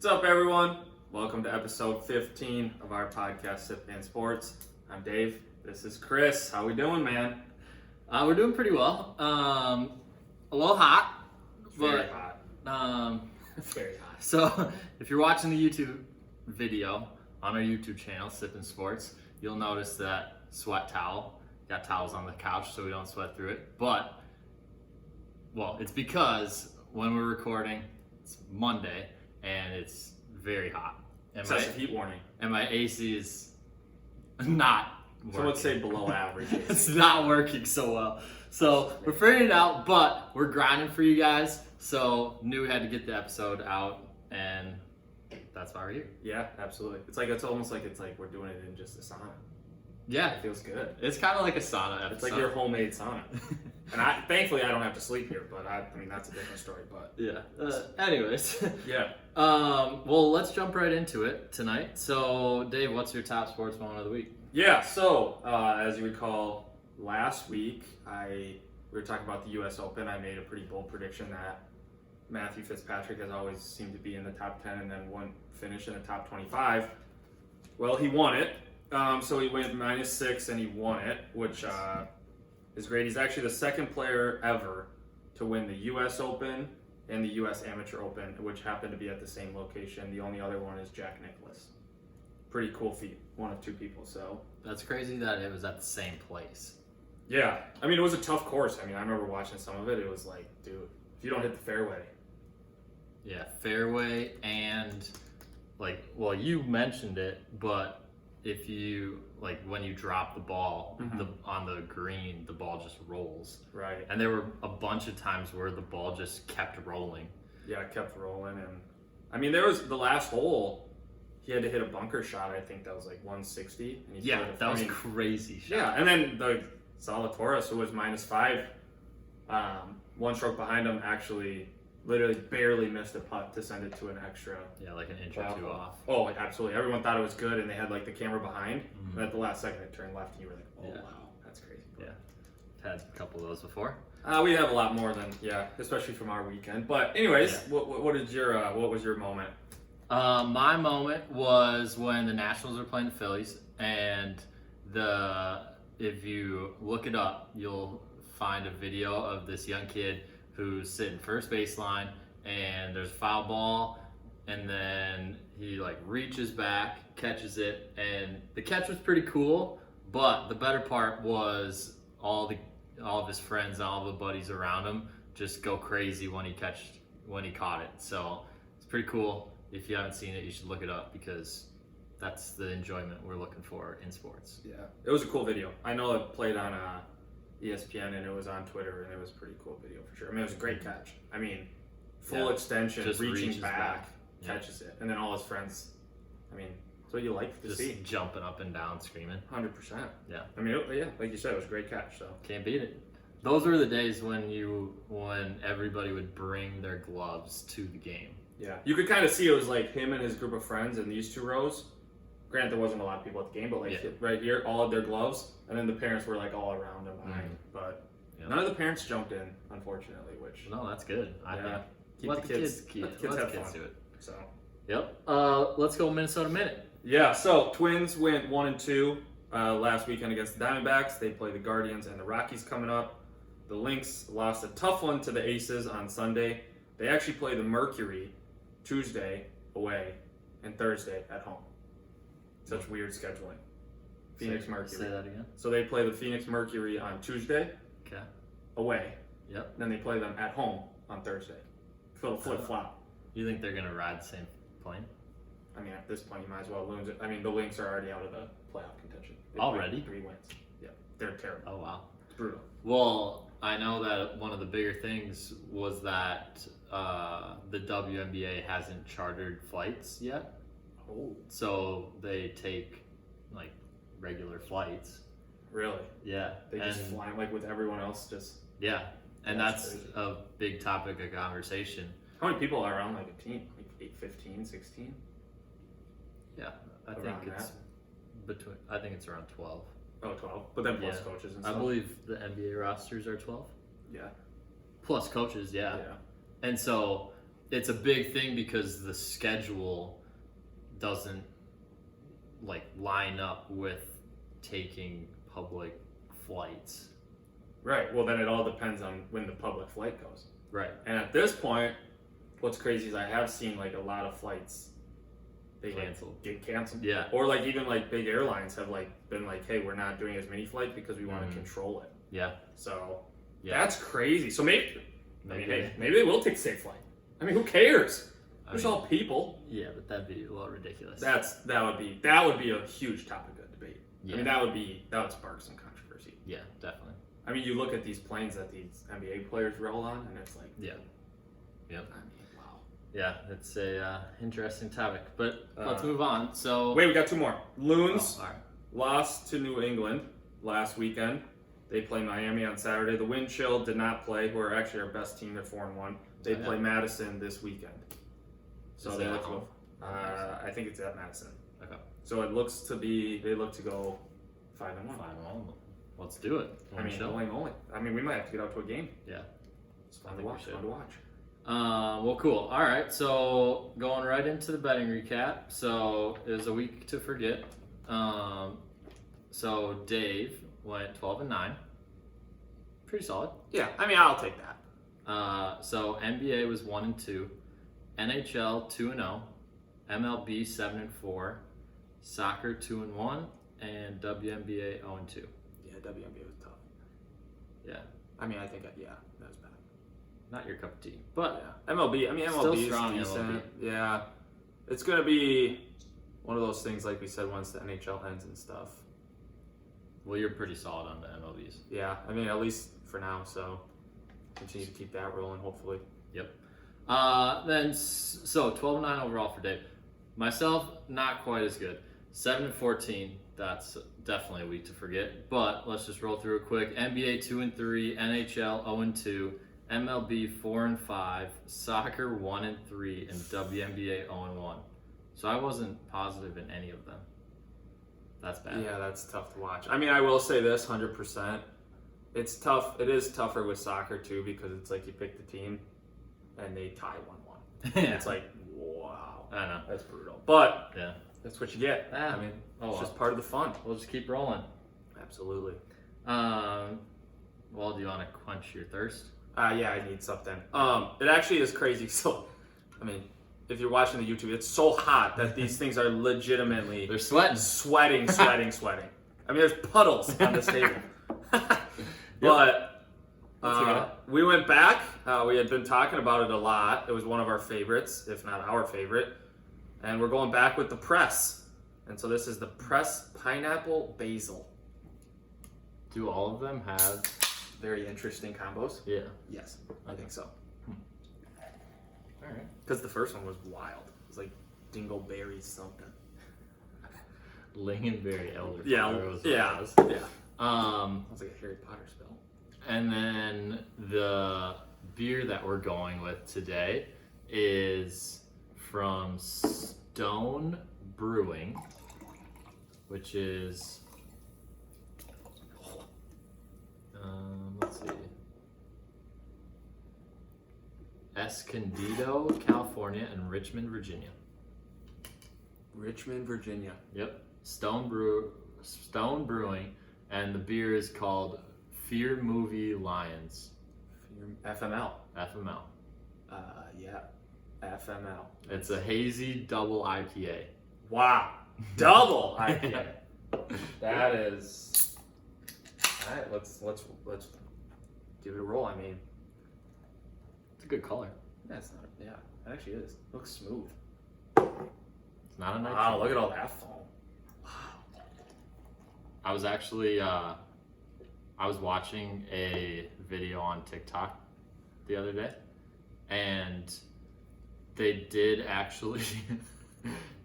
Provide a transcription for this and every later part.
What's up, everyone? Welcome to episode 15 of our podcast, Sip and Sports. I'm Dave. This is Chris. How we doing, man? We're doing pretty well. A little hot, Very but hot. Very hot. so if you're watching the YouTube video on our YouTube channel, Sip and Sports, you'll notice that sweat towel. Got towels on the couch so we don't sweat through it. But it's because when we're recording, it's Monday and it's very hot. Excessive heat warning. And my AC is not working. So let's say below average. It's not working so well. So we're figuring it out, but we're grinding for you guys. So knew we had to get the episode out, and that's why we're here. Yeah, absolutely. It's almost like we're doing it in just a sauna. Yeah, It feels good. it's kind of like a sauna episode. It's like your homemade sauna. And thankfully I don't have to sleep here, but I mean that's a different story. But Yeah. Anyways. yeah. Well, let's jump right into it tonight. So, Dave, what's your top sports moment of the week? Yeah, so as you recall, last week we were talking about the U.S. Open. I made a pretty bold prediction that Matthew Fitzpatrick has always seemed to be in the top 10 and then wouldn't finish in the top 25. Well, he won it. So he went -6 and he won it, which is great. He's actually the second player ever to win the U.S. Open and the U.S. Amateur Open, which happened to be at the same location. The only other one is Jack Nicklaus. Pretty cool feat. One of two people, so. That's crazy that it was at the same place. Yeah. I mean, it was a tough course. I mean, I remember watching some of it. It was like, dude, if you don't hit the fairway. Yeah, fairway and, you mentioned it, but if you, when you drop the ball on the green, the ball just rolls. Right. And there were a bunch of times where the ball just kept rolling. Yeah, it kept rolling. And, I mean, there was the last hole, he had to hit a bunker shot, I think that was like 160. And he That was crazy shot. Yeah, and then the Zalatoris, who was -5, one stroke behind him, actually literally barely missed a putt to send it to an extra. Yeah, like an inch or two off. Oh, absolutely. Everyone thought it was good, and they had the camera behind. And at the last second, it turned left, and you were like, "Oh wow, that's crazy." Yeah, I've had a couple of those before. We have a lot more than especially from our weekend. But anyways, what was your moment? My moment was when the Nationals were playing the Phillies, and if you look it up, you'll find a video of this young kid who's sitting first baseline, and there's a foul ball, and then he reaches back, catches it, and the catch was pretty cool. But the better part was all of his friends, all the buddies around him, just go crazy when he caught it. So it's pretty cool. If you haven't seen it, you should look it up because that's the enjoyment we're looking for in sports. Yeah, it was a cool video. I know it played on ESPN and it was on Twitter, and it was a pretty cool video for sure. I mean, it was a great catch. I mean, full extension, just reaching back, Yeah. catches it, and then all his friends. I mean, that's what you like to Just see. jumping up and down, screaming. 100%. Yeah. I mean, like you said, it was a great catch. So Can't beat it. Those were the days when everybody would bring their gloves to the game. yeah, you could kind of see it was like him and his group of friends in these two rows. Granted, there wasn't a lot of people at the game, but right here, all of their gloves, and then the parents were all around them behind. But none of the parents jumped in, unfortunately. Which No, that's good. I think. let the kids have kids fun. do it. So Yep. Let's go Minnesota Minute. yeah, so Twins went 1-2 last weekend against the Diamondbacks. They play the Guardians and the Rockies coming up. The Lynx lost a tough one to the Aces on Sunday. They actually play the Mercury Tuesday away and Thursday at home. Such weird scheduling. Phoenix Mercury. Say that again. So they play the Phoenix Mercury on Tuesday Okay. away. Yep. Then they play them at home on Thursday. Flip-flop. You think they're gonna ride the same plane? I mean, at this point, you might as well lose it. I mean, the Lynx are already out of the playoff contention. They Already? played 3 wins. Yeah, they're terrible. Oh wow. It's brutal. Well, I know that one of the bigger things was that the WNBA hasn't chartered flights yet. Oh, So they take regular flights. really? Yeah. They just fly with everyone else. Just Yeah. And That's that's crazy. a big topic of conversation. how many people are on a team? 15, 16? Yeah. I Around think it's around 12. Oh, 12. But then plus Yeah. coaches and I stuff. believe the NBA rosters are 12. Yeah. Plus coaches, yeah. Yeah. And so it's a big thing because the schedule doesn't like line up with taking public flights. Right. Well, then it all depends on when the public flight goes. Right. And at this point, what's crazy is I have seen like a lot of flights they Canceled. get canceled. Yeah. Or like even like big airlines have like been like, hey, we're not doing as many flights because we want to control it. Yeah. So Yeah. that's crazy. So maybe they will take safe flight. I mean, who cares? There's all people. Yeah, but that'd be a little ridiculous. That would be a huge topic of debate. Yeah. I mean, that would spark some controversy. Yeah, definitely. I mean, you look at these planes that these NBA players roll on, and it's like, Yeah. Yep. I mean, wow. Yeah, it's a interesting topic, but let's move on. So Wait, we got two more. Loons all right. lost to New England last weekend. They play Miami on Saturday. The Wind Chill did not play, who are actually our best team at 4-1. They play Madison this weekend. So Is they that look at to home? I think it's at Madison. Okay. So they look to go 5-1. 5-1. Let's do it. I mean, only. I mean, we might have to get out to a game. Yeah. It's fun to watch. Well, cool. All right. So going right into the betting recap. So it was a week to forget. So Dave went 12-9. Pretty solid. Yeah, I mean, I'll take that. So NBA was 1-2, NHL 2-0, MLB 7-4, soccer 2-1, and WNBA 0-2. Yeah, WNBA was tough. Yeah. I mean, I think that was bad. Not your cup of tea, but yeah. MLB. I mean, MLB still is strong. decent. MLB. Yeah, it's gonna be one of those things, like we said, once the NHL ends and stuff. Well, you're pretty solid on the MLBs. Yeah, I mean, at least for now. So continue to keep that rolling, hopefully. Yep. So 12-9 overall for Dave. Myself, not quite as good. 7-14. That's definitely a week to forget. But let's just roll through it quick. NBA 2-3, NHL 0-2, MLB 4-5, soccer 1-3, and WNBA 0-1. So I wasn't positive in any of them. That's bad. Yeah, that's tough to watch. I mean, I will say this 100%. It's tough. It is tougher with soccer too, because it's like you pick the team and they tie 1-1. Yeah. It's like, wow. I know. That's brutal. But Yeah. that's what you get. Ah. I mean, Oh, it's well. just part of the fun. We'll just keep rolling. Absolutely. Well, do you want to quench your thirst? Yeah, I need something. It actually is crazy. So, I mean, if you're watching the YouTube, it's so hot that these things are legitimately They're sweating. sweating. I mean, there's puddles on this table. But we went back. We had been talking about it a lot. It was one of our favorites, if not our favorite. And we're going back with the press. And so this is the press pineapple basil. Do all of them have? Very interesting combos. Yeah. Yes, I think so. All right. Because the first one was wild. It was like dingleberry something. Lingonberry elderflower. Yeah. was what it was. Sounds like a Harry Potter spell. And then the beer that we're going with today is from Stone Brewing, which is let's see, Escondido, California, and Richmond, Virginia. Richmond, Virginia. Yep, Stone Brewing, and the beer is called Fear Movie Lions. FML. FML. Yeah. FML. It's a hazy double IPA. Wow. Double IPA. That is. All right. Let's give it a roll. I mean, It's a good color. that's not. Yeah, it actually is. Looks smooth. It's not a nice. Wow. Look at all that foam. I was actually I was watching a video on TikTok the other day, and they did actually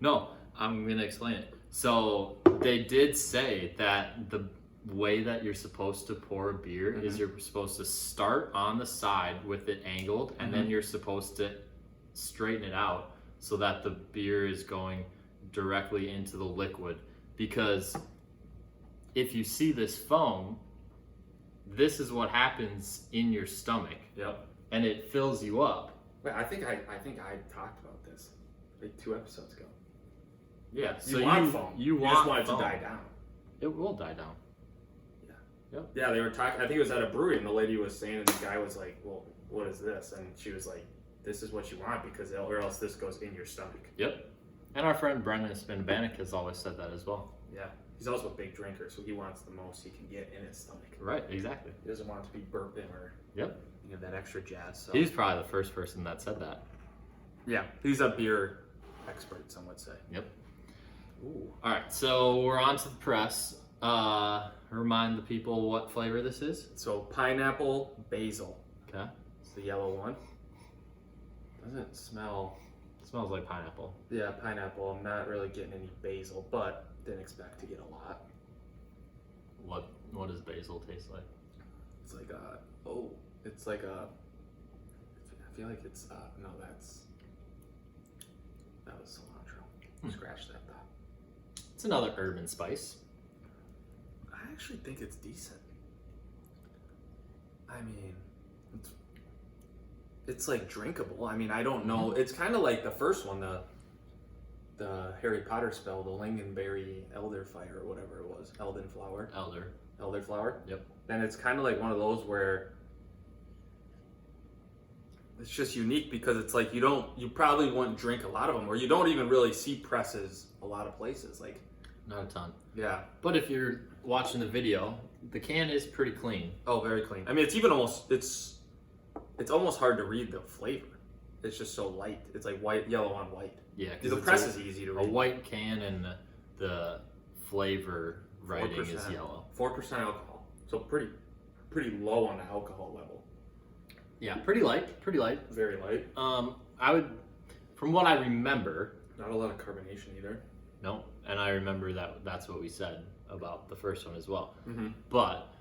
no, I'm gonna explain it. So they did say that the way that you're supposed to pour a beer is you're supposed to start on the side with it angled, and then you're supposed to straighten it out so that the beer is going directly into the liquid. Because if you see this foam, this is what happens in your stomach. Yep. And it fills you up. Wait, I think I talked about this like 2 episodes ago. Yeah. So you want foam. You want just want it foam. to die down. It will die down. Yeah, they were talking. I think it was at a brewery, and the lady was saying, and the guy was like, "Well, what is this?" And she was like, "This is what you want because or else this goes in your stomach." Yep. And our friend Brendan Spinbanek has always said that as well. Yeah, he's also a big drinker, so he wants the most he can get in his stomach. Right. Exactly. He doesn't want it to be burping or that extra jazz. So. He's probably the first person that said that. Yeah, he's a beer expert, some would say. Yep. Ooh. All right, so we're on to the press. Remind the people what flavor this is. So pineapple basil. Okay. It's the yellow one. Doesn't smell. It smells like pineapple. Yeah, pineapple. I'm not really getting any basil, but didn't expect to get a lot. What does basil taste like? It's like it's like a. I feel like it's no, that was cilantro. Scratch that thought. It's another herb and spice. I actually think it's decent. I mean, it's like drinkable. I mean, I don't know. It's kind of like the first one, the Harry Potter spell, the lingonberry elderfire or whatever it was, elderflower. Elderflower. Yep. And it's kind of like one of those where it's just unique because it's like you probably wouldn't drink a lot of them, or you don't even really see presses a lot of places. Like, not a ton. Yeah. But if you're watching the video, the can is pretty clean. Oh, very clean. I mean, it's even it's almost hard to read the flavor. It's just so light. It's like white, yellow on white. Yeah, because the press is easy to read. A white can and the flavor writing 4%, is yellow. 4% alcohol. So pretty low on the alcohol level. Yeah, pretty light. Very light. I would, from what I remember. Not a lot of carbonation either. No, and I remember that's what we said about the first one as well. Mm-hmm. But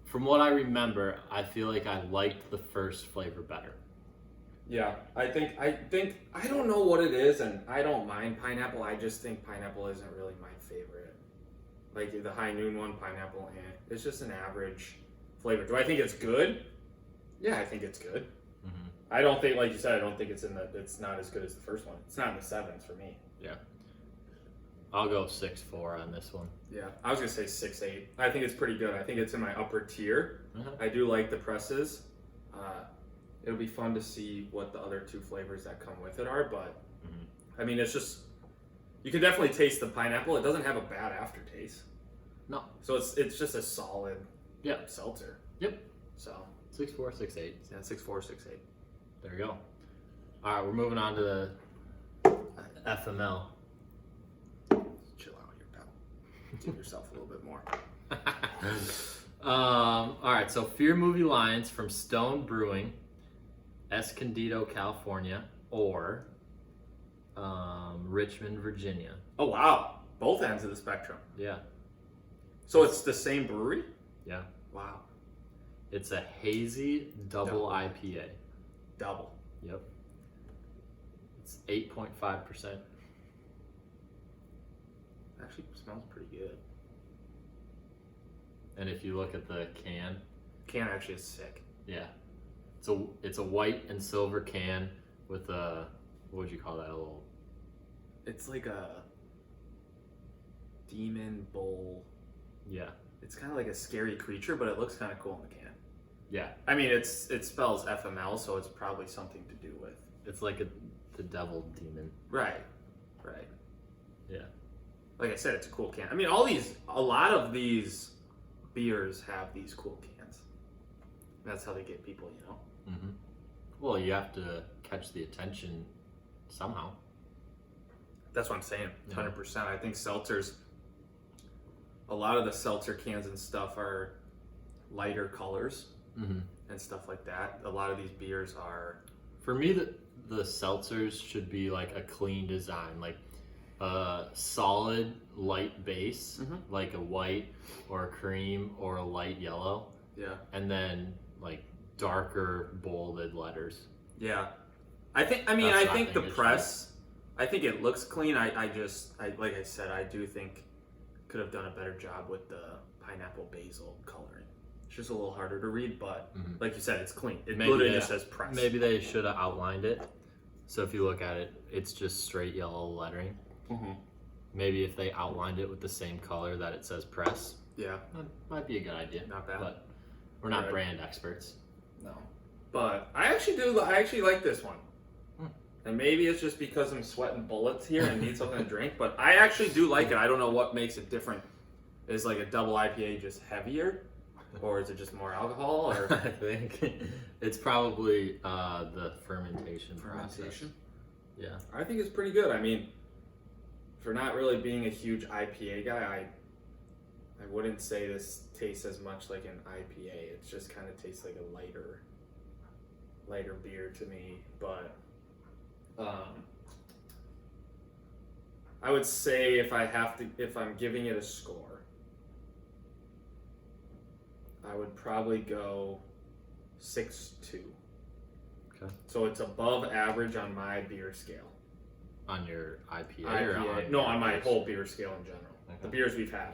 from what I remember, I feel like I liked the first flavor better. Yeah, I think I don't know what it is, and I don't mind pineapple. I just think pineapple isn't really my favorite. Like the High Noon one, pineapple, it's just an average flavor. Do I think it's good? Yeah, I think it's good. Mm-hmm. I don't think, like you said, I don't think it's not as good as the first one. It's not in the 7s for me. Yeah. I'll go 6.4 on this one. Yeah, I was gonna say 6.8. I think it's pretty good. I think it's in my upper tier. Uh-huh. I do like the presses. It'll be fun to see what the other 2 flavors that come with it are, but I mean, it's just you can definitely taste the pineapple. It doesn't have a bad aftertaste. No. So it's just a solid seltzer. Yep. So 6.4, 6.8. Yeah, 6.4, 6.8. There we go. All right, we're moving on to the FML. Chill out here, pal. Give yourself a little bit more. All right, so Fear Movie Lines from Stone Brewing, Escondido, California, or Richmond, Virginia. Oh wow, both ends of the spectrum. Yeah. So it's the same brewery? Yeah. Wow. It's a hazy double IPA. Double. Yep. It's 8.5%. Actually smells pretty good. And if you look at the can Actually is sick. Yeah. It's a white and silver can with a, what would you call that? A little. It's like a demon bull. Yeah. It's kind of like a scary creature, but it looks kind of cool in the can. Yeah. I mean, it spells FML, so it's probably something to do with. It's like the devil demon. Right. Yeah. Like I said, it's a cool can. I mean, a lot of these beers have these cool cans. That's how they get people, you know? Mm-hmm. Well, you have to catch the attention somehow. That's what I'm saying. 100%. I think seltzers, a lot of the seltzer cans and stuff are lighter colors and stuff like that. A lot of these beers are. For me, the seltzers should be like a clean design, like a solid light base, like a white or a cream or a light yellow. Yeah. And then like darker bolded letters. Yeah. I think the press, I think it looks clean. I like I said, I do think could have done a better job with the pineapple basil coloring. It's just a little harder to read, but like you said, it's clean. It Maybe literally just says press. Maybe they should have outlined it. So if you look at it, it's just straight yellow lettering. Maybe if they outlined it with the same color that it says press, Yeah, that might be a good idea. not bad. But we're not Right. brand experts. No. But I actually like this one. And maybe it's just because I'm sweating bullets here and need something to drink, but I actually do like it. I don't know what makes it different. Is like a double IPA just heavier? Or is it just more alcohol? Or I think it's probably the fermentation process. Yeah. I think it's pretty good. I mean, for not really being a huge IPA guy, I wouldn't say this tastes as much like an IPA. It just kind of tastes like a lighter beer to me. But I would say if I'm giving it a score, I would probably go 6.2. Okay. So it's above average on my beer scale. On your IPA, or on on my whole beer scale in general. Okay. The beers we've had.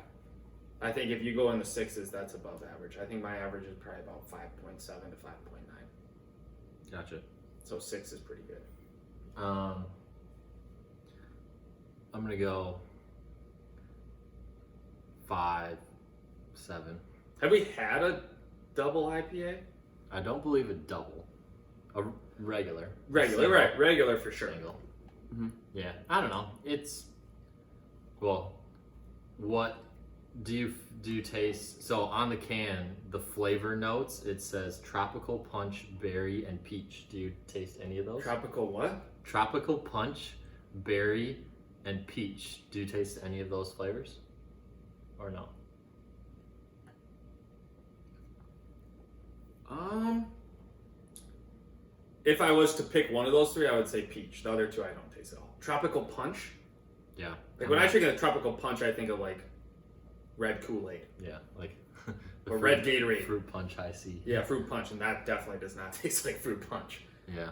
I think if you go in the 6s, that's above average. I think my average is probably about 5.7 to 5.9. Gotcha. So 6 is pretty good. I'm gonna go 5, 7. Have we had a double IPA? I don't believe a double. A regular. Regular, Single. right? Regular for sure. Single. Yeah, I don't know. It's what do you taste? So on the can, the flavor notes, it says tropical punch, berry, and peach. Do you taste any of those? Tropical what? Tropical punch, berry, and peach. Do you taste any of those flavors, or no? If I was to pick one of those three, I would say peach. The other two, I don't taste at all. Tropical punch. Yeah. Like when I think of tropical punch, I think of like red Kool-Aid. Yeah, like the Or red Gatorade. Fruit punch I see. Yeah, fruit punch, and that definitely does not taste like fruit punch. Yeah.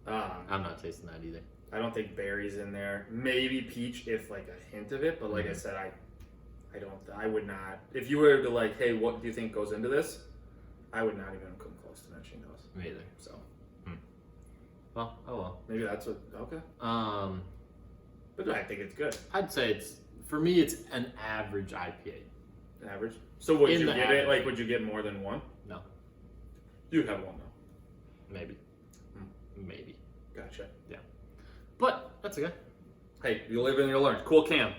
I'm not tasting that either. I don't think berries in there. Maybe peach, if like a hint of it. But like I said, I would not. If you were to like, hey, what do you think goes into this? I would not even come close to mentioning those. Me either. So. Well, oh well. Maybe that's what. Okay. But I think it's good. I'd say for me it's an average IPA. Average. So would In you the get average. it? Like, would you get more than one? No. You have one though. Maybe. Maybe. Gotcha. Yeah. But that's okay. Hey, you live and you learn. Cool can.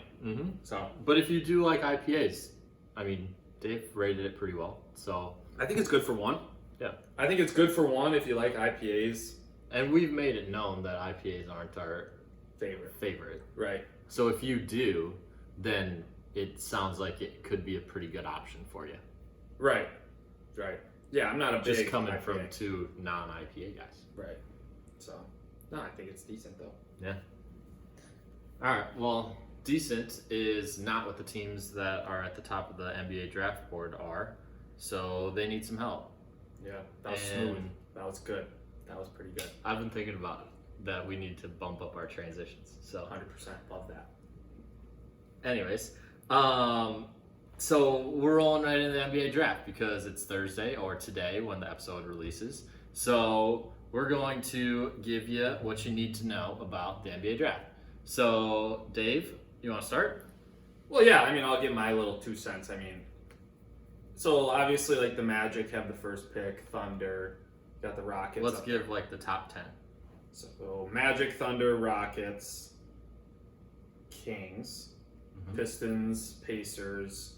So. But if you do like IPAs, I mean, Dave rated it pretty well. So I think it's good for one. yeah. I think it's good for one if you like IPAs. And we've made it known that IPAs aren't our favorite. Right. So if you do, then it sounds like it could be a pretty good option for you. Right. Right. Yeah, I'm not a Just big coming IPA. from two non-IPA guys. Right. So, no, I think it's decent though. Yeah. All right. Well, decent is not what the teams that are at the top of the NBA draft board are. So they need some help. Yeah, that was smooth. That was good. That was pretty good. I've been thinking about it, that we need to bump up our transitions. So 100% love that. anyways, so we're rolling right into the NBA draft because it's Thursday or today when the episode releases. So we're going to give you what you need to know about the NBA draft. So Dave, you want to start? Well, yeah, I mean, I'll give my little 2 cents. I mean, so obviously, like the Magic have the first pick, Thunder, got the Rockets. Let's give like the top 10. So Magic, Thunder, Rockets, Kings, Pistons, Pacers,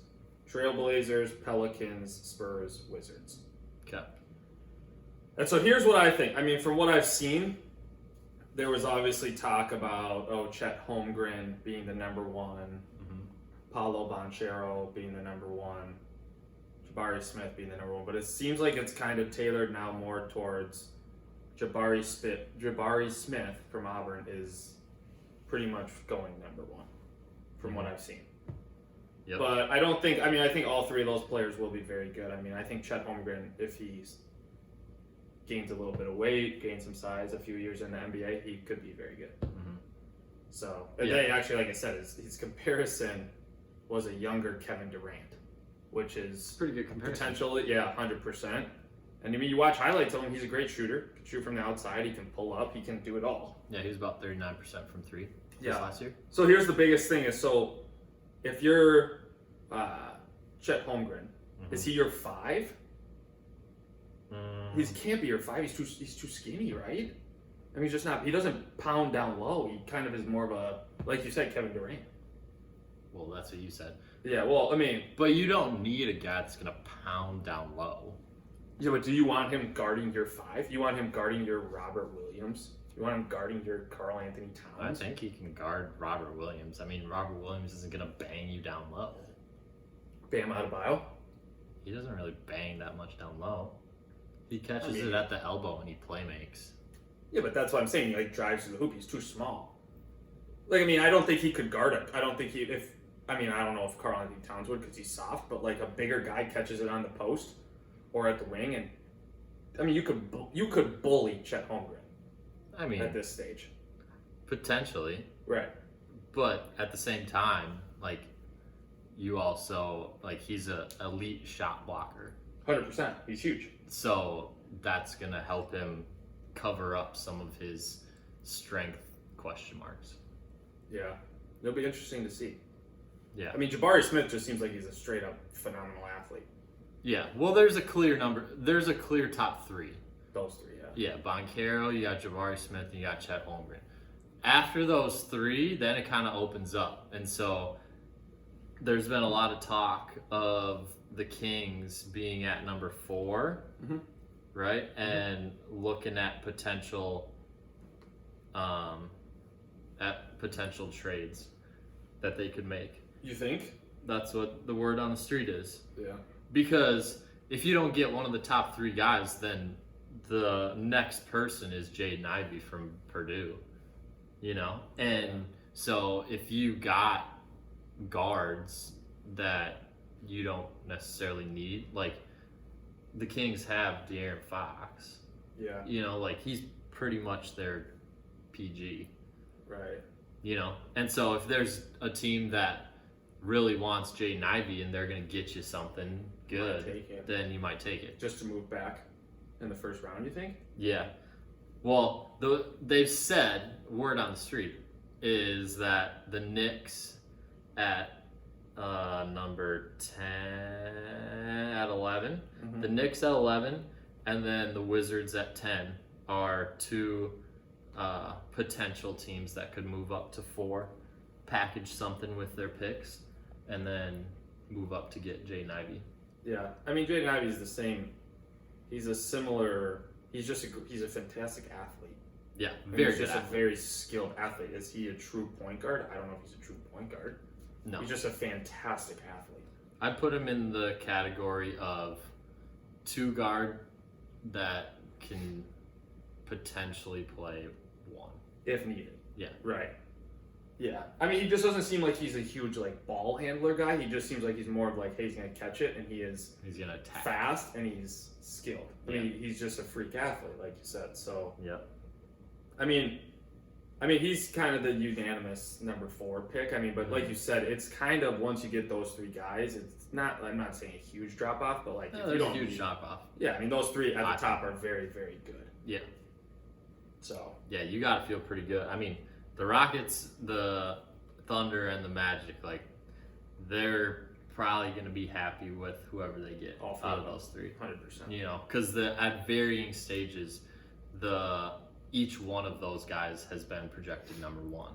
Trailblazers, Pelicans, Spurs, Wizards. Okay. And so here's what I think. I mean, from what I've seen, there was obviously talk about, Chet Holmgren being the number one, Paolo Banchero being the number one, Jabari Smith being the number one. But it seems like it's kind of tailored now more towards Jabari Smith from Auburn is pretty much going number one from what I've seen. Yep. But I don't think, I think all three of those players will be very good. I mean, I think Chet Holmgren, if he's gains a little bit of weight, gains some size a few years in the NBA, he could be very good. So, and then actually, like I said, his comparison was a younger Kevin Durant. which is Pretty good comparison. potentially, 100%. And I mean, you watch highlights of him, he's a great shooter. Can shoot from the outside, he can pull up, he can do it all. Yeah, he was about 39% from three last year. So here's the biggest thing is, so if you're Chet Holmgren, is he your 5? He can't be your 5. He's too skinny, right? I mean, he's just not. He doesn't pound down low. He kind of is more of a, like you said, Kevin Durant. Well, that's what you said. Yeah. Well, I mean, but you don't need a guy that's gonna pound down low. Yeah, but do you want him guarding your 5? You want him guarding your Robert Williams? You want him guarding your Karl Anthony Towns? I think he can guard Robert Williams. I mean, Robert Williams isn't gonna bang you down low. Bam Adebayo? He doesn't really bang that much down low. He catches it at the elbow and he play makes. Yeah, but that's what I'm saying. He like drives to the hoop. He's too small. Like, I mean, I don't think he could guard it. I don't think I don't know if Karl Anthony Towns would because he's soft, but like a bigger guy catches it on the post or at the wing, and I mean, you could bully Chet Holmgren. I mean, at this stage, potentially, right? But at the same time, like, you also like he's a elite shot blocker. 100%. He's huge. So that's gonna help him cover up some of his strength question marks. Yeah, it'll be interesting to see. Yeah, I mean, Jabari Smith just seems like he's a straight up phenomenal athlete. Yeah, well, there's a clear top 3. Those 3, yeah. Yeah, Boncaro, you got Jabari Smith, and you got Chet Holmgren. After those 3, then it kind of opens up. And so there's been a lot of talk of the Kings being at number 4, right? And looking at potential trades that they could make. You think? That's what the word on the street is. Yeah. Because if you don't get one of the top 3 guys, then the next person is Jaden Ivey from Purdue, you know? And so if you got guards that you don't necessarily need, like the Kings have De'Aaron Fox. Yeah. You know, like he's pretty much their PG. Right. You know? And so if there's a team that really wants Jaden Ivey and they're going to get you something good, then you might take it. Just to move back in the first round, you think? Yeah. Well, they've said, word on the street, is that the Knicks at number 10 at 11, the Knicks at 11, and then the Wizards at 10 are 2 potential teams that could move up to 4, package something with their picks, and then move up to get Jaden Ivey. Yeah, I mean, Jaden Ivey's the same. He's a fantastic athlete. Yeah, he's just a very skilled athlete. Is he a true point guard? I don't know if he's a true point guard. No. He's just a fantastic athlete. I'd put him in the category of 2 guard that can potentially play 1. If needed. Yeah. Right. Yeah. I mean, he just doesn't seem like he's a huge, like, ball handler guy. He just seems like he's more of like, hey, he's going to catch it, and he's going to attack. Fast, and he's skilled. I mean, he's just a freak athlete, like you said. So, yep. I mean, he's kind of the unanimous number 4 pick. I mean, but like you said, it's kind of, once you get those 3 guys, it's not, I'm not saying a huge drop off, but like, if you don't, a huge drop off. Yeah, I mean, those 3 at the top are very, very good. Yeah. So. Yeah, you got to feel pretty good. I mean, the Rockets, the Thunder, and the Magic, like, they're probably going to be happy with whoever they get out of those 3. 100%. You know, because at varying stages, each one of those guys has been projected number 1.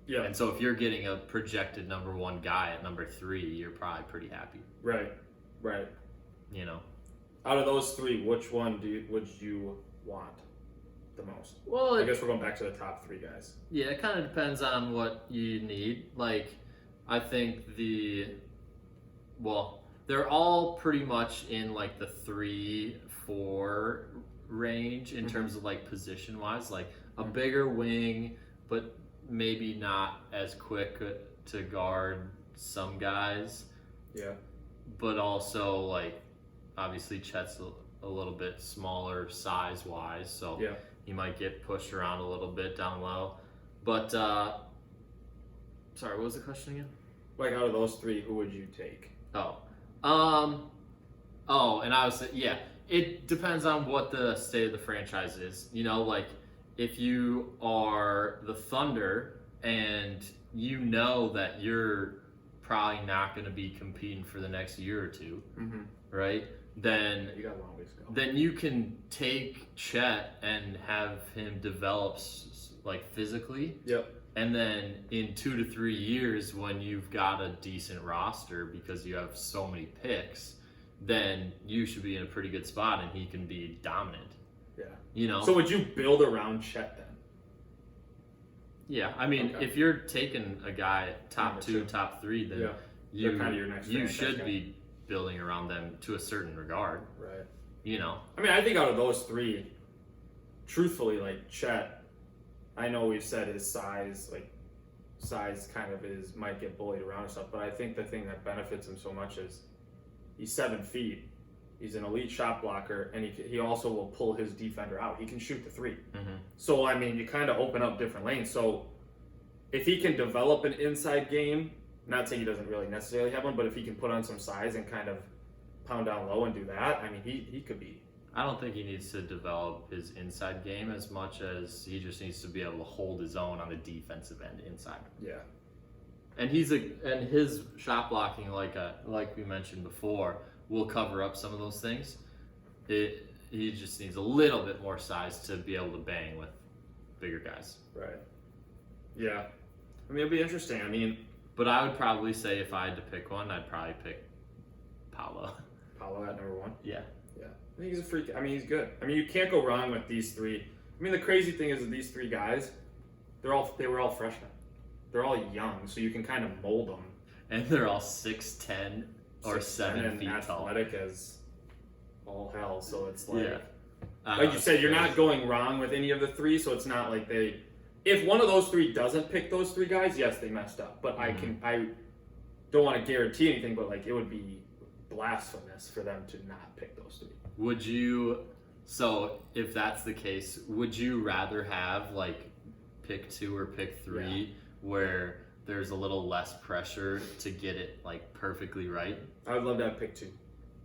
Yeah. And so if you're getting a projected number 1 guy at number 3, you're probably pretty happy. Right. You know. Out of those 3, which one would you want the most? Well, I guess we're going back to the top 3 guys. Yeah, it kind of depends on what you need. Like, I think they're all pretty much in like the 3-4 range in terms of like position wise, like a bigger wing, but maybe not as quick to guard some guys. Yeah. But also, like, obviously Chet's a little bit smaller size wise, so yeah. He might get pushed around a little bit down low. But, sorry, what was the question again? Like, out of those 3, who would you take? Oh, Oh, and I was yeah. It depends on what the state of the franchise is. You know, like if you are the Thunder and you know that you're probably not going to be competing for the next year or two, right? Then You got a long ways to go. then you can take Chet and have him develop like physically. Yep. And then in 2 to 3 years, when you've got a decent roster because you have so many picks, then you should be in a pretty good spot and he can be dominant. Yeah. You know? So would you build around Chet then? Yeah, I mean, Okay. if you're taking a guy top Number 2, two. top 3, then Yeah. you They're kind of your next you franchise should guy. be building around them to a certain regard. Right. You know? I mean, I think out of those three, truthfully, like Chet, I know we've said his size kind of might get bullied around and stuff, but I think the thing that benefits him so much is he's 7 feet. He's an elite shot blocker, and he also will pull his defender out. He can shoot the 3. So, I mean, you kind of open up different lanes. So, if he can develop an inside game, not saying he doesn't really necessarily have one, but if he can put on some size and kind of pound down low and do that, I mean, he could be. I don't think he needs to develop his inside game as much as he just needs to be able to hold his own on the defensive end inside. Yeah. And his shot blocking, like we mentioned before, will cover up some of those things. He just needs a little bit more size to be able to bang with bigger guys. Right. Yeah. I mean, it'll be interesting. I mean, but I would probably say if I had to pick one, I'd probably pick Paolo. Paolo at number 1. Yeah. Yeah. I think he's a freak. I mean, he's good. I mean, you can't go wrong with these 3. I mean, the crazy thing is that these 3 guys, they were all freshmen. They're all young, so you can kind of mold them. And they're all 6'10" or 7 feet tall. Athletic as all hell. So it's like, Yeah. like you said, you're not going wrong with any of the 3. So it's not like if one of those 3 doesn't pick those 3 guys, yes, they messed up. But I don't want to guarantee anything, but like it would be blasphemous for them to not pick those 3. Would you? So if that's the case, would you rather have like pick 2 or pick 3, where there's a little less pressure to get it like perfectly right? I would love to have pick 2,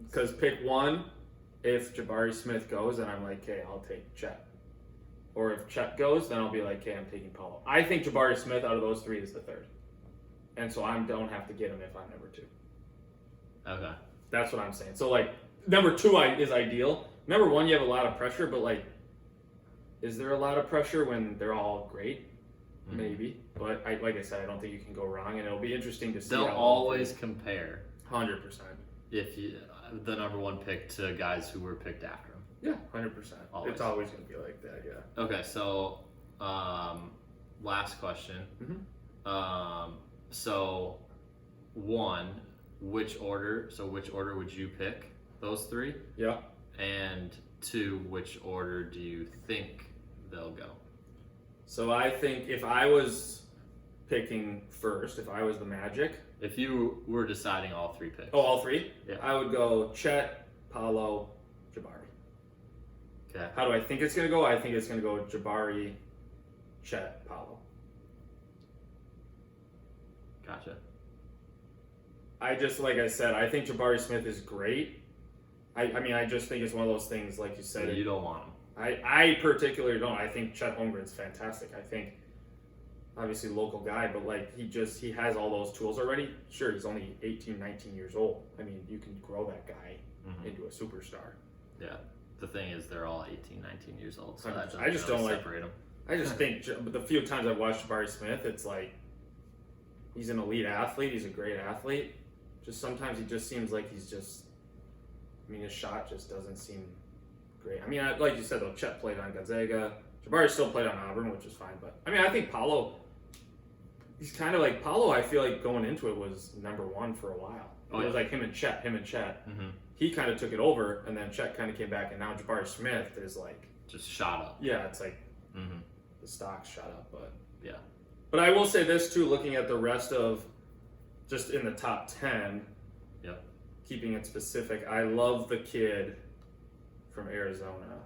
because pick 1, if Jabari Smith goes, then I'm like, okay, I'll take Chet. Or if Chet goes, then I'll be like, okay, I'm taking Paolo. I think Jabari Smith out of those 3 is the 3rd, and so I don't have to get him if I'm number 2. Okay. That's what I'm saying. So like number 2 is ideal. Number 1, you have a lot of pressure, but like, is there a lot of pressure when they're all great? Maybe, but like I said, I don't think you can go wrong, and it'll be interesting to see. They'll always compare 100%. if the number 1 pick to guys who were picked after him. Yeah, 100%. Always. It's always going to be like that. Yeah. Okay, so last question. So 1, which order would you pick those 3? Yeah. And 2, which order do you think they'll go? So I think if I was picking first, if I was the Magic. If you were deciding all 3 picks. Oh, all 3? Yeah. I would go Chet, Paolo, Jabari. Okay. How do I think it's going to go? I think it's going to go Jabari, Chet, Paolo. Gotcha. I just, like I said, I think Jabari Smith is great. I mean, I just think it's one of those things, like you said. But you don't want him. I particularly don't. I think Chet Holmgren's fantastic. I think, obviously, local guy, but like he has all those tools already. Sure, he's only 18, 19 years old. I mean, you can grow that guy into a superstar. Yeah. The thing is, they're all 18, 19 years old, so that 100%. doesn't I just really don't like- separate them. I just think, but the few times I've watched Jabari Smith, it's like he's an elite athlete. He's a great athlete. Just sometimes he just seems like he's just. I mean, his shot just doesn't seem great. I mean, like you said, though, Chet played on Gonzaga. Jabari still played on Auburn, which is fine. But I mean, I think Paolo. He's kind of like Paolo. I feel like going into it was number 1 for a while. It was like him and Chet. He kind of took it over, and then Chet kind of came back, and now Jabari Smith is like just shot up. Yeah, it's like the stock shot up, but yeah. But I will say this too, looking at the rest of just in the top 10. Yep. Keeping it specific, I love the kid from Arizona,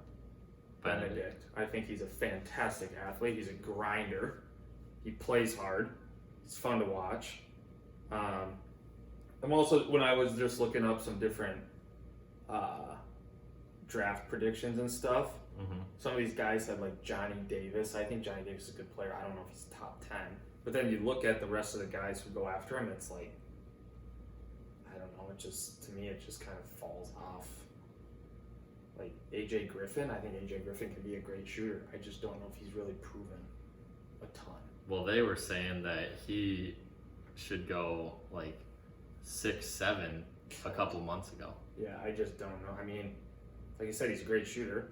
Benedict. I think he's a fantastic athlete. He's a grinder. He plays hard. He's fun to watch. I'm also, when I was just looking up some different draft predictions and stuff, some of these guys had like Johnny Davis. I think Johnny Davis is a good player. I don't know if he's top 10. But then you look at the rest of the guys who go after him, it's like, I don't know, it just, to me, it just kind of falls off. Like AJ Griffin, I think AJ Griffin can be a great shooter. I just don't know if he's really proven a ton. Well, they were saying that he should go like 6'7" a couple months ago. Yeah, I just don't know. I mean, like I said, he's a great shooter.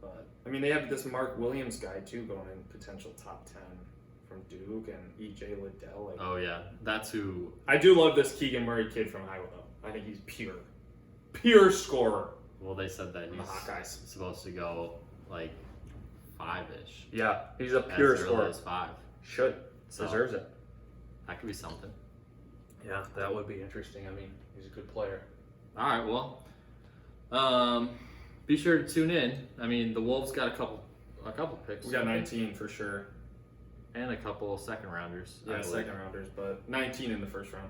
But, I mean, they have this Mark Williams guy, too, going in potential top 10 from Duke and E.J. Liddell. Like, Oh, yeah. That's who... I do love this Keegan Murray kid from Iowa, though. I think he's pure scorer. Well, they said that The he's Hawkeyes. supposed to go like 5-ish. Yeah, he's a pure as early scorer. as 5. Should. So, Deserves it. That could be something. Yeah, that would be interesting. I mean, he's a good player. All right, well, be sure to tune in. I mean, the Wolves got a couple picks. We got 19 for sure. And a couple second rounders. Yeah, second rounders, but 19 in the first round.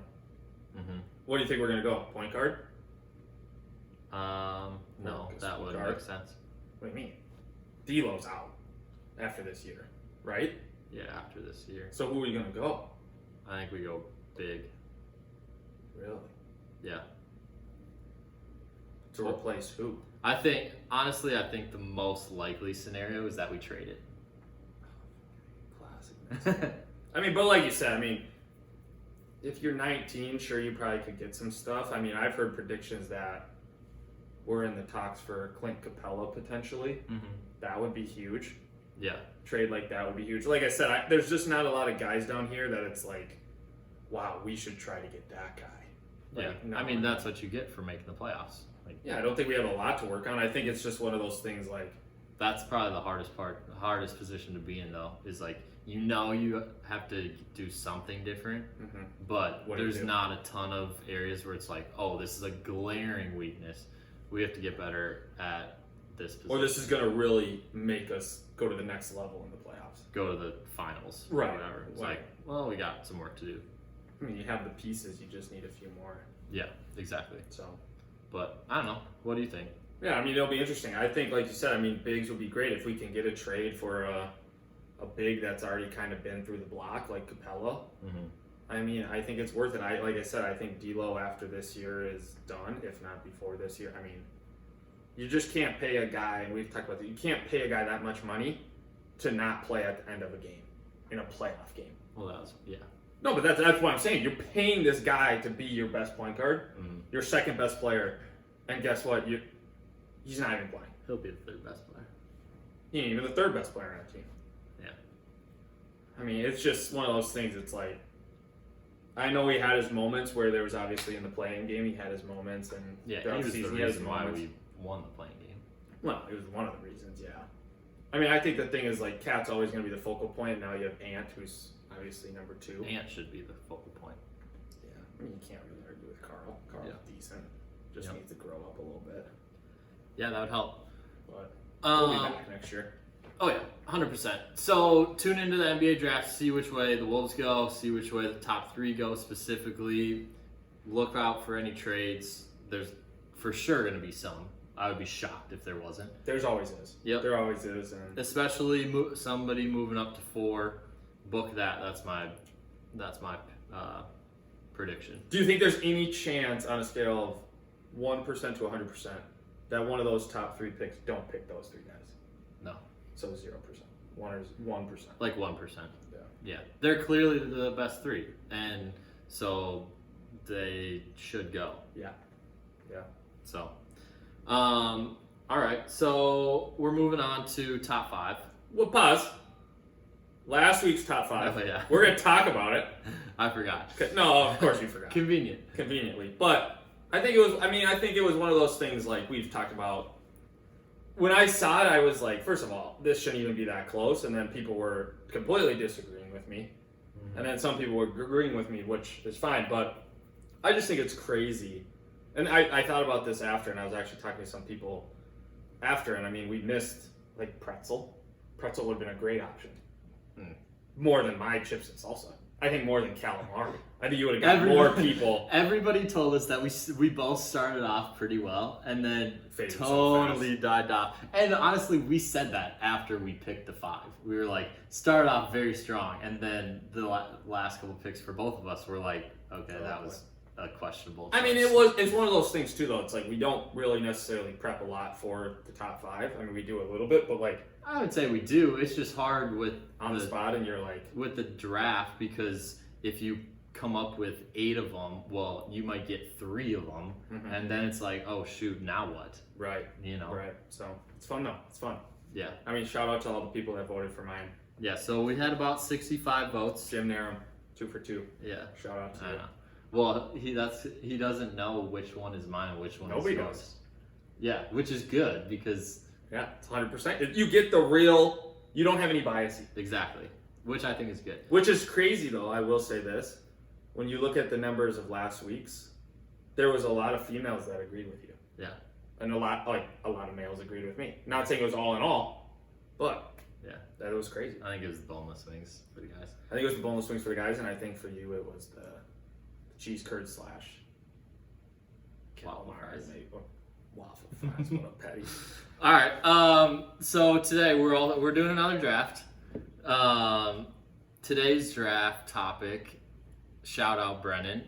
Mm-hmm. What do you think we're going to go? Point guard? No, that would guard? make sense. What do you mean? D'Lo's out after this year, right? Yeah, after this year. So who are you going to go? I think we go big. Really? Yeah. To replace who? Honestly, I think the most likely scenario is that we trade it. Classic. I mean, but like you said, I mean, if you're 19, sure, you probably could get some stuff. I mean, I've heard predictions that we're in the talks for Clint Capella potentially. Mm-hmm. That would be huge. Yeah. Trade like that would be huge. Like I said, there's just not a lot of guys down here that it's like, wow, we should try to get that guy. Yeah. Like, no, I mean, that's what you get for making the playoffs. Like, yeah, I don't think we have a lot to work on. I think it's just one of those things like, that's probably the hardest part. The hardest position to be in, though, is like, you have to do something different, but there's not a ton of areas where it's like, oh, this is a glaring weakness. We have to get better at this position. or this is going to really make us go to the next level in the playoffs. Go to the finals, Right. or whatever. It's Right. like, well, we got some work to do. I mean, you have the pieces, you just need a few more. Yeah, exactly. So, But I don't know. What do you think? yeah, I mean, it'll be interesting. I think, like you said, I mean, bigs would be great if we can get a trade for a big that's already kind of been through the block, like Capella. Mm-hmm. I mean, I think it's worth it. Like I said, I think D'Lo after this year is done, if not before this year. I mean, you just can't pay a guy, and we've talked about this, you can't pay a guy that much money to not play at the end of a game, in a playoff game. Well, that was, yeah. No, but that's what I'm saying. You're paying this guy to be your best point guard, your second best player, and guess what? He's not even playing. He'll be the third best player. He ain't even the third best player on the team. Yeah. I mean, it's just one of those things. It's like, I know he had his moments where there was obviously in the playing game, he had his moments, and Yeah, throughout he was the season, he had his reason why moments. we won the playing game. Well, it was one of the reasons, yeah. I mean, I think the thing is, like, Cat's always going to be the focal point. Now you have Ant, who's obviously number 2. Ant should be the focal point. Yeah, I mean, you can't really argue with Carl. Carl's decent. Just needs to grow up a little bit. Yeah, that would help. But we'll be back next year. Oh yeah, 100%. So tune into the NBA draft, see which way the Wolves go, see which way the top 3 go specifically. Look out for any trades. There's for sure going to be some. I would be shocked if there wasn't. There's always is. Yep. There always is. And Especially somebody moving up to 4. Book that. That's my prediction. do you think there's any chance on a scale of 1% to 100% that one of those top 3 picks don't pick those 3 guys? No. So 0%. 1%. Like 1%. Yeah. Yeah. They're clearly the best 3. And so they should go. Yeah. Yeah. So, all right. So we're moving on to top 5. Well, pause. Last week's top 5. Oh, yeah. We're going to talk about it. I forgot. No, of course you forgot. Convenient. Conveniently. But I think it was one of those things like we've talked about. When I saw it, I was like, first of all, this shouldn't even be that close. And then people were completely disagreeing with me. Mm-hmm. And then some people were agreeing with me, which is fine. But I just think it's crazy. And I thought about this after, and I was actually talking to some people after. And I mean, we missed like Pretzel. Pretzel would have been a great option. More than my chips and salsa. I think more than calamari. I think you would have got more people. Everybody told us that we both started off pretty well and then Faded so totally died off. And honestly, we said that after we picked the 5. We were like, started off very strong, and then the last couple picks for both of us were like, okay, that was a questionable choice. I mean, it's one of those things too, though. It's like we don't really necessarily prep a lot for the top 5. I mean, we do a little bit, but like I would say we do. It's just hard with on the spot, and you're like with the draft, because if you come up with 8 of them, well, you might get 3 of them, and then it's like, oh shoot, now what? Right. You know. Right. So it's fun though. It's fun. Yeah. I mean, shout out to all the people that voted for mine. Yeah. So we had about 65 votes. Jim Narum, 2 for 2. Yeah. Shout out to I you. know. Well, he doesn't know which one is mine and which one Nobody is yours. knows. Yeah, which is good because Yeah, it's 100%. You get the real. You don't have any bias. exactly, which I think is good. Which is crazy, though. I will say this: when you look at the numbers of last week's, there was a lot of females that agreed with you. Yeah. And a lot of males agreed with me. Not saying it was all in all, but Yeah. that was crazy. I think it was the boneless wings for the guys. I think it was the boneless wings for the guys, and I think for you it was the cheese curd slash Waffle fries. maybe. Or waffle fries. What a petty. All right. So today we're doing another draft. Today's draft topic. Shout out Brennan,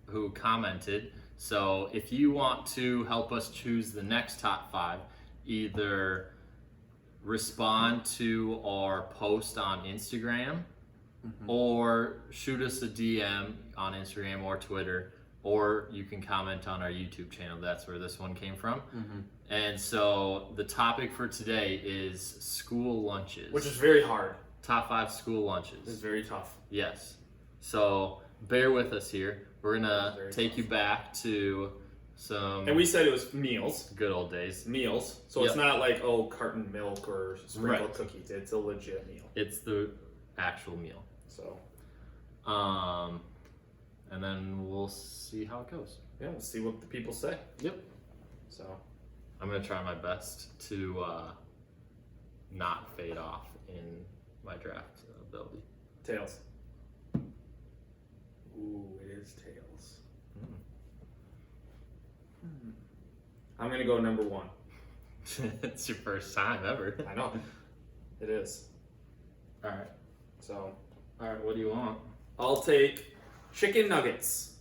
who commented. So if you want to help us choose the next top 5, either respond to our post on Instagram, or shoot us a DM on Instagram or Twitter, or you can comment on our YouTube channel. That's where this one came from. And so the topic for today is school lunches. Which is very hard. Top 5 school lunches. It's very tough. Yes. So bear with us here. We're gonna take you back to some And we said it was meals. good old days. Meals. So it's not like, oh, carton milk or sprinkled cookies. It's a legit meal. It's the actual meal. So And then we'll see how it goes. yeah, we'll see what the people say. Yep. So I'm gonna try my best to not fade off in my draft ability. tails. Ooh, it is tails. I'm gonna go number 1. It's your first time ever. I know. It is. All right. So All right. What do you want? I'll take chicken nuggets.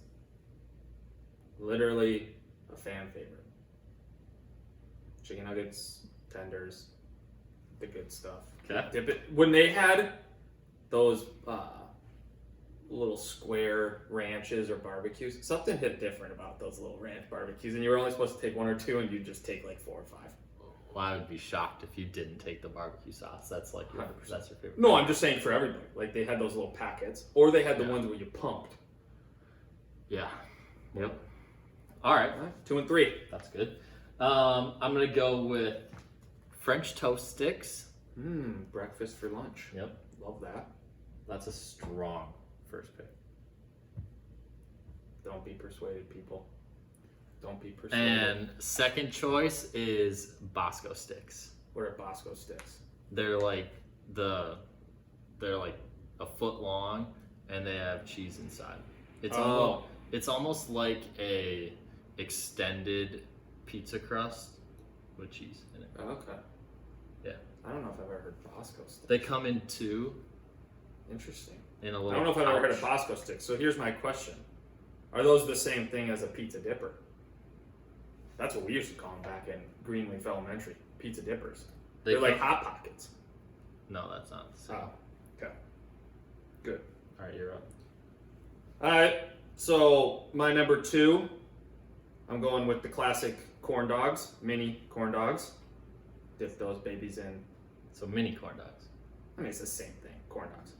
Literally a fan favorite. Chicken nuggets, tenders, the good stuff. Okay. Dip it. When they had those little square ranches or barbecues, something hit different about those little ranch barbecues, and you were only supposed to take 1 or 2, and you just take like 4 or 5. Well, I would be shocked if you didn't take the barbecue sauce. That's like your, 100%. that's your favorite. No, I'm just saying for everybody. Like they had those little packets, or they had the ones where you pumped. Yeah. Yep. All right. 2 and 3. That's good. I'm gonna go with French toast sticks. Breakfast for lunch. Yep. Love that. That's a strong first pick. Don't be persuaded, people. Don't be persuaded. And second choice is Bosco sticks. What are Bosco sticks? They're like a foot long, and they have cheese inside. It's almost like a extended pizza crust with cheese in it. Okay. Yeah. I don't know if I've ever heard Bosco sticks. They come in 2 Interesting. in a little I don't know if I've ever heard of pouch. Bosco sticks. So here's my question. Are those the same thing as a pizza dipper? That's what we used to call them back in Greenleaf Elementary. Pizza dippers. They're like Hot Pockets. No, that's not the same. Oh, okay. Good. All right, you're up. Alright, so my number 2, I'm going with the classic corn dogs, mini corn dogs. Dip those babies in. So mini corn dogs. I mean, it's the same thing, corn dogs.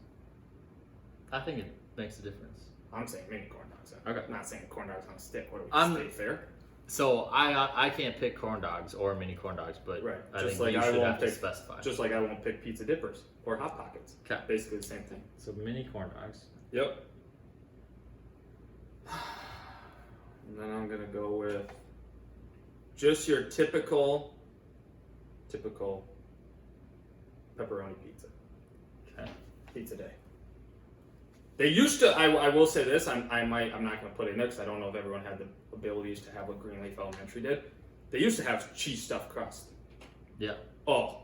I think it makes a difference. I'm saying mini corn dogs. Okay. I'm not saying corn dogs on a stick. What I'm- do we state fair? So I can't pick corn dogs or mini corn dogs, but Right. I Just think like you I should won't have to pick- specify. Just like I won't pick pizza dippers or Hot Pockets. Okay. Basically the same thing. So mini corn dogs. Yep. And then I'm gonna go with just your typical pepperoni pizza. Okay. Pizza day. They used to. I will say this. I'm not going to put it in there because I don't know if everyone had the abilities to have what Greenleaf Elementary did. They used to have cheese stuffed crust. Yeah. Oh,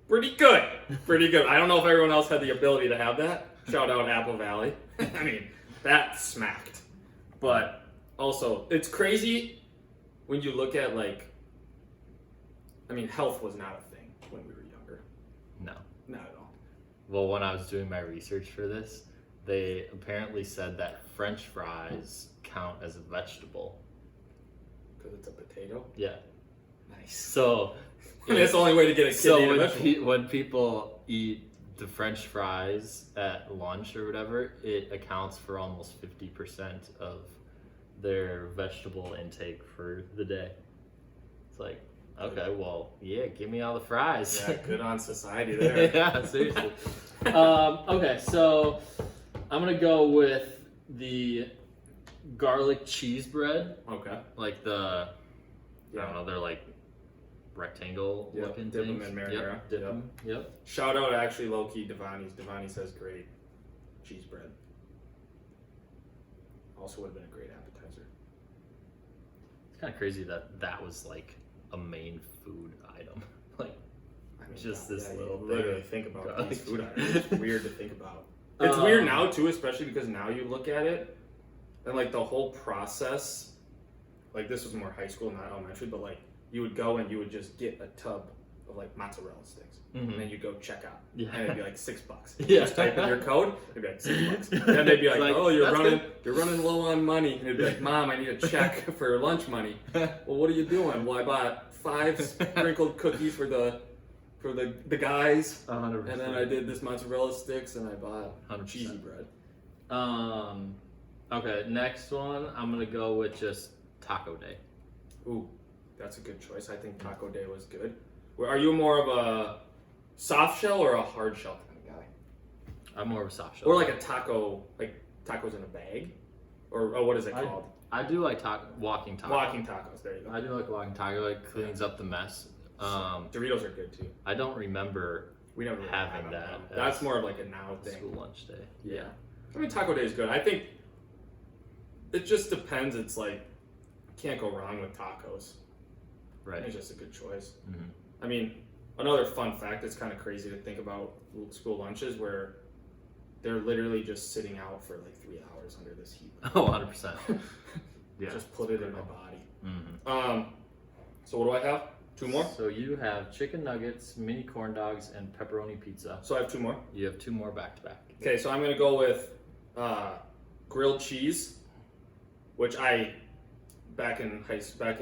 pretty good. Pretty good. I don't know if everyone else had the ability to have that. Shout out Apple Valley. I mean, that smacked. But also, it's crazy when you look at health was not a thing when we were younger. No. Not at all. Well, when I was doing my research for this, they apparently said that French fries count as a vegetable. Because it's a potato? Yeah. Nice. So that's the only way to get a kid to eat a vegetable. When people eat the French fries at lunch or whatever, it accounts for almost 50% of their vegetable intake for the day. It's like, okay, well, yeah, give me all the fries. Yeah, good on society there. Yeah, seriously. Okay, so I'm gonna go with the garlic cheese bread. Okay. Like I don't know, they're like rectangle looking dip things. them in marinara. Dip them. Yep. Shout out actually low key Devani's. Devani says great cheese bread. Also would have been a great appetizer. It's kind of crazy that was like a main food item. Like just this little thing. Literally think about these food items. It's weird to think about. It's weird now too, especially because now you look at it and like the whole process. Like this was more high school, not elementary, but like you would go and you would just get a tub of like mozzarella sticks, and then you go check out, and it'd be like $6. You just type in your code, it'd be like $6. And then they'd be like, "Oh, you're running low on money," and it'd be like, "Mom, I need a check for lunch money." Well, what are you doing? Well, I bought 5 sprinkled cookies for the guys, 100%. and then I did this mozzarella sticks, and I bought 100%. cheesy bread. Okay, next one, I'm gonna go with just Taco Day. Ooh, that's a good choice. I think Taco Day was good. Are you more of a soft shell or a hard shell kind of guy? I'm more of a soft shell. Or like a taco, like tacos in a bag? Or what is it called? I do like walking tacos. Walking tacos, there you go. I do like walking taco. It cleans up the mess. Doritos are good too. I don't remember We never really having had that. them. That's more of like a now thing. School lunch day. Yeah. I mean, Taco Day is good. I think it just depends. It's like, can't go wrong with tacos. Right. It's just a good choice. Mm-hmm. I mean, another fun fact that's kind of crazy to think about school lunches where they're literally just sitting out for like 3 hours under this heat. Oh, 100%. Yeah. Just put it in my body. Mm-hmm. So what do I have? 2 more? So you have chicken nuggets, mini corn dogs, and pepperoni pizza. So I have 2 more? You have 2 more back to back. Okay, so I'm going to go with grilled cheese, which back in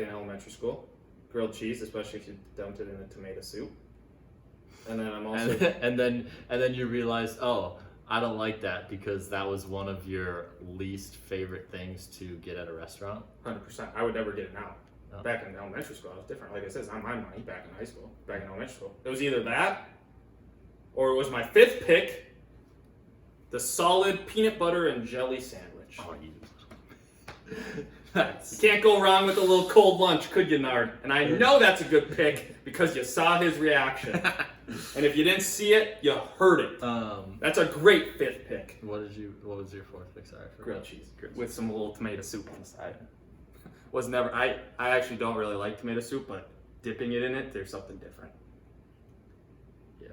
elementary school, grilled cheese, especially if you dumped it in a tomato soup. And then I'm also and then you realize, oh, I don't like that because that was one of your least favorite things to get at a restaurant. 100%. I would never get it now. Oh. Back in elementary school, I was different. Like I said, it's not my money. Back in high school, back in elementary school, it was either that, or it was my 5th pick, the solid peanut butter and jelly sandwich. Oh, you. You can't go wrong with a little cold lunch, could you, Nard? And I know that's a good pick because you saw his reaction. And if you didn't see it, you heard it. That's a great 5th pick. What was your 4th pick? Sorry, Grilled cheese with some little tomato soup on the side. Was never. I actually don't really like tomato soup, but dipping it in it, there's something different. Yeah.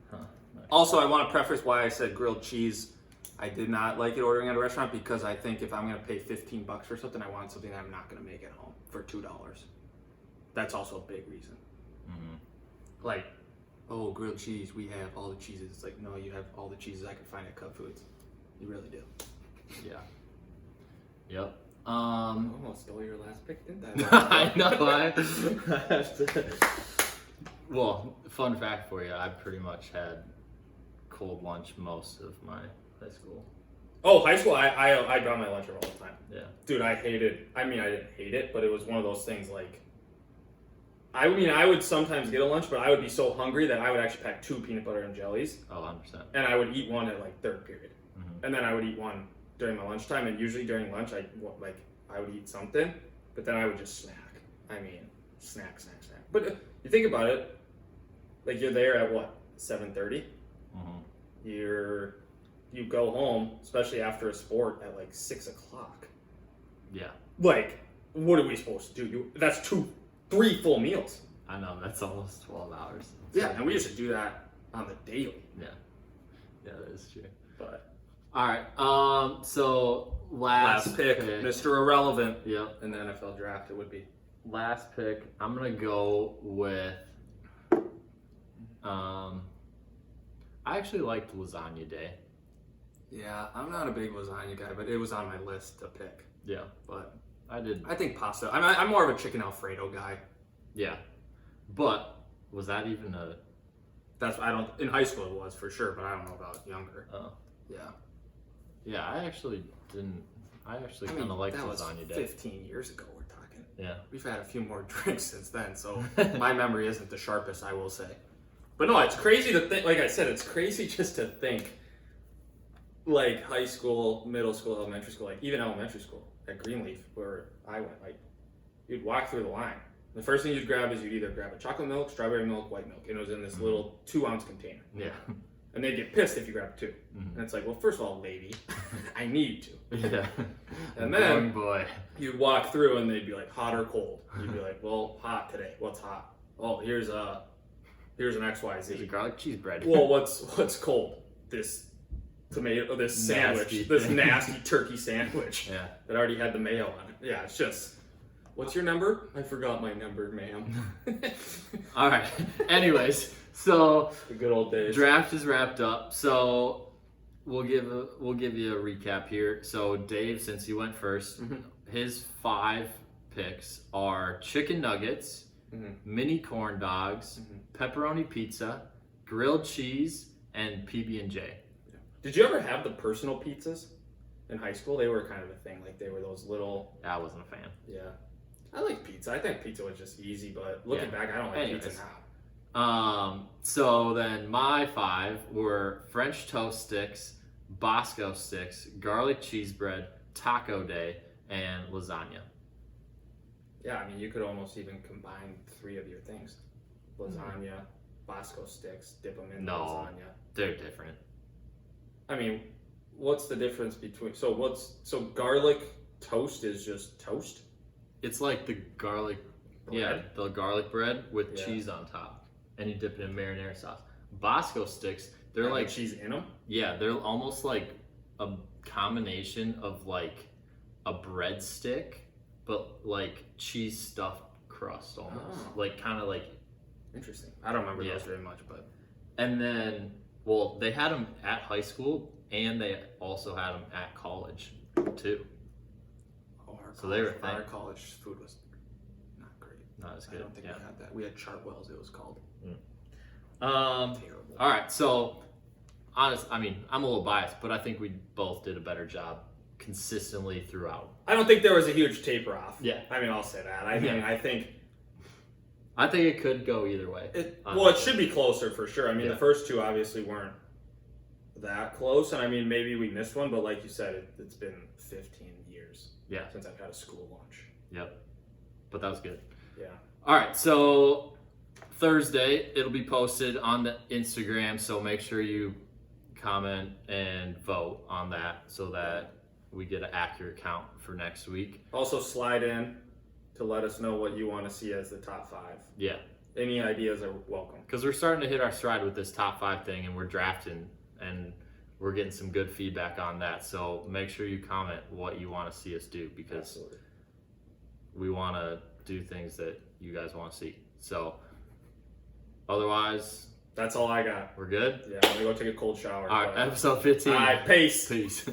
Huh. Nice. Also, I want to preface why I said grilled cheese. I did not like it ordering at a restaurant because I think if I'm going to pay $15 for something, I want something that I'm not going to make at home for $2. That's also a big reason. Mm-hmm. Like, oh, grilled cheese, we have all the cheeses. It's like, no, you have all the cheeses I can find at Cub Foods. You really do. Yeah. Yep. I almost stole your last pick, didn't I? I know. I have to. Well, fun fact for you: I pretty much had cold lunch most of my high school. Oh, high school, I brought my lunch all the time. Yeah. Dude, I didn't hate it, but it was one of those things like, I would sometimes get a lunch, but I would be so hungry that I would actually pack 2 peanut butter and jellies. Oh, 100%. And I would eat one at like 3rd period. Mm-hmm. And then I would eat one during my lunchtime, and usually during lunch, I would eat something, but then I would just snack. I mean, snack. But you think about it, like you're there at what, 7:30? Mm-hmm. you go home, especially after a sport, at like 6 o'clock. Yeah. Like, what are we supposed to do? That's 3 full meals. I know, that's almost 12 hours. Yeah, and we used to do that on the daily. Yeah. Yeah, that is true. But all right. So last pick, Mr. Irrelevant. Yep. In the NFL draft, it would be. Last pick, I'm gonna go with. I actually liked Lasagna Day. Yeah, I'm not a big lasagna guy, but it was on my list to pick. Yeah, But I did. I think pasta. I'm more of a chicken Alfredo guy. Yeah, but was that even a? That's in high school it was for sure, but I don't know about younger. Oh. Yeah. Yeah, I actually didn't. I actually kind of liked that was Lasagna Day. 15 years ago. We're talking. Yeah. We've had a few more drinks since then, so my memory isn't the sharpest, I will say. But no, it's crazy to think. Like I said, it's crazy just to think. Like high school, middle school, elementary school, like even elementary school at Greenleaf, where I went, like you'd walk through the line. The first thing you'd grab is you'd either grab a chocolate milk, strawberry milk, white milk, and it was in this little 2-ounce container. Yeah. And they'd get pissed if you grabbed 2. And it's like, well, first of all, lady, I need to. Yeah. And then boy, you'd walk through and they'd be like, hot or cold. You'd be like, well, hot today. What's hot? Oh, here's an XYZ. there's a garlic cheese bread. Well, what's cold? This tomato, this sandwich, Nasty this thing. nasty turkey sandwich Yeah. that already had the mayo on it. Yeah, it's just. What's your number? I forgot my number, ma'am. All right. Anyways, so The good old days. draft is wrapped up. So we'll give you a recap here. So Dave, since you went 1st, his 5 picks are chicken nuggets, mini corn dogs, pepperoni pizza, grilled cheese, and PB&J. Did you ever have the personal pizzas in high school? They were kind of a thing. Like they were those little. I wasn't a fan. Yeah. I like pizza. I think pizza was just easy, but looking back, I don't like pizza now. So then my 5 were French toast sticks, Bosco sticks, garlic cheese bread, taco day, and lasagna. Yeah, I mean, you could almost even combine 3 of your things. Lasagna, Bosco sticks, dip them in lasagna. They're different. I mean, what's the difference between... So garlic toast is just toast? It's like the garlic, Bread? the garlic bread with cheese on top, and you dip it in marinara sauce. Bosco sticks, they're Like like cheese in them? yeah, they're almost like a combination of like a breadstick, but like cheese stuffed crust almost, like kind of like. Interesting. I don't remember those very much, but. And then, well, they had them at high school, and they also had them at college too. So they were Our college food was not great. Not as good. I don't think we had that. We had Chartwell's, it was called. Terrible. All right, so I'm a little biased, but I think we both did a better job consistently throughout. I don't think there was a huge taper off. Yeah. I mean, I'll say that. I think it could go either way. it should be closer for sure. I mean, Yeah. the first 2 obviously weren't that close, and I mean, maybe we missed one, but like you said, it's been 15 years since I've had a school lunch. Yep. But that was good. Yeah. All right, so Thursday it'll be posted on the Instagram, so make sure you comment and vote on that so that we get an accurate count for next week. Also, slide in to let us know what you want to see as the top 5. Yeah. Any ideas are welcome. Because we're starting to hit our stride with this top 5 thing, and we're drafting, and we're getting some good feedback on that. So make sure you comment what you want to see us do, because Absolutely. we want to do things that you guys want to see. So otherwise, that's all I got. we're good. Yeah, I'm gonna go take a cold shower. All right, episode 15. All right, peace. Peace.